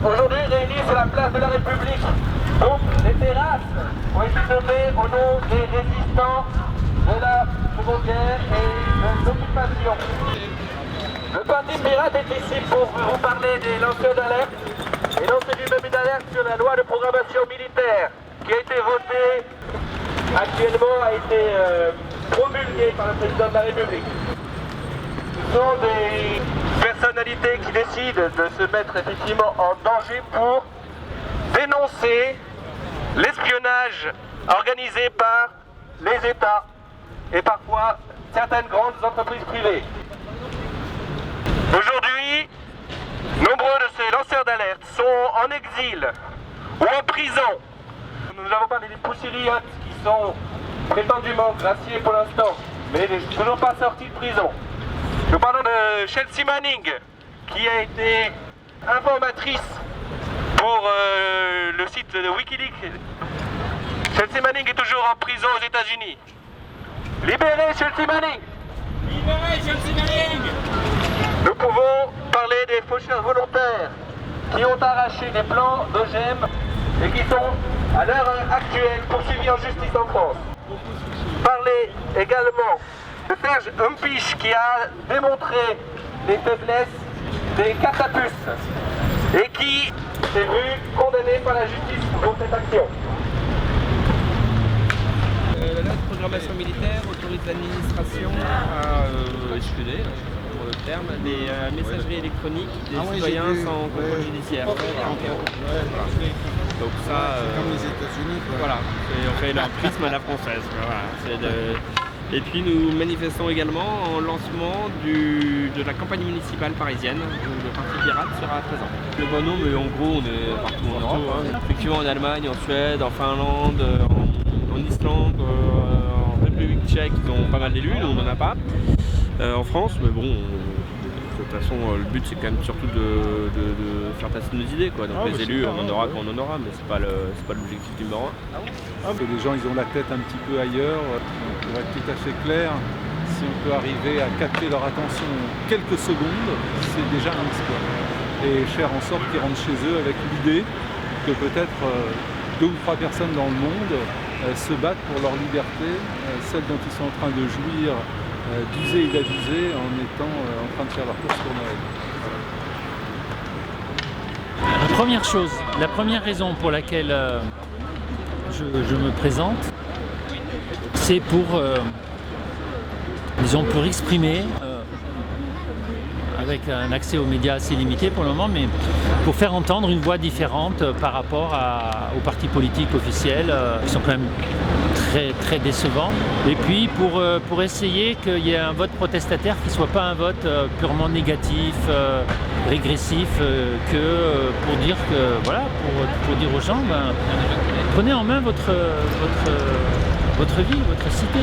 aujourd'hui réunis sur la place de la République. Donc les terrasses ont été nommées au nom des résistants de la Seconde Guerre et de l'occupation. Le Parti Pirate est ici pour vous parler des lanceurs d'alerte et lancer lui-même une alerte sur la loi de programmation militaire qui a été votée, actuellement a été promulguée par le président de la République. Ce sont des personnalités qui décident de se mettre effectivement en danger pour dénoncer l'espionnage organisé par les États et parfois certaines grandes entreprises privées. Aujourd'hui, nombreux de ces lanceurs d'alerte sont en exil ou en prison. Nous avons parlé des poussériotes qui sont prétendument graciés pour l'instant, mais toujours pas sortis de prison. Nous parlons de Chelsea Manning, qui a été informatrice pour le site de Wikileaks. Chelsea Manning est toujours en prison aux États-Unis. Libérez Chelsea Manning! Libérez Chelsea Manning! Nous pouvons parler des faucheurs volontaires qui ont arraché des plans d'OGM et qui sont à l'heure actuelle poursuivis en justice en France. Parler également de Serge Humpisch qui a démontré les faiblesses des catapultes et qui s'est vu condamné par la justice pour cette action. La loi de programmation militaire autorise l'administration à espionner, pour le terme, des messageries électroniques des citoyens sans contrôle judiciaire. Voilà. Donc ça, comme les États-Unis. voilà, on fait leur prisme à la française. Voilà. Et puis nous manifestons également en lancement de la campagne municipale parisienne où le Parti Pirate sera présent. Bon, non, mais en gros on est partout en Europe. Hein. Effectivement en Allemagne, en Suède, en Finlande, en Islande, en République tchèque, ils ont pas mal d'élus, nous on n'en a pas. En France, mais bon, de toute façon le but c'est quand même surtout de faire passer nos idées. Quoi. Donc les élus, on en aura quand on en aura, mais c'est pas l'objectif numéro un. Les gens ils ont la tête un petit peu ailleurs. Pour être tout à fait clair, si on peut arriver à capter leur attention quelques secondes, c'est déjà un exploit. Et faire en sorte qu'ils rentrent chez eux avec l'idée que peut-être 2 ou 3 personnes dans le monde se battent pour leur liberté, celle dont ils sont en train de jouir d'user et d'abuser en étant en train de faire leur course pour Noël. La première chose, la première raison pour laquelle je me présente, c'est pour, disons, pour exprimer, avec un accès aux médias assez limité pour le moment, mais pour faire entendre une voix différente par rapport aux partis politiques officiels, qui sont quand même très décevants. Et puis pour essayer qu'il y ait un vote protestataire qui ne soit pas un vote purement négatif, régressif, que pour dire que voilà, pour dire aux gens, prenez en main votre vie, votre cité.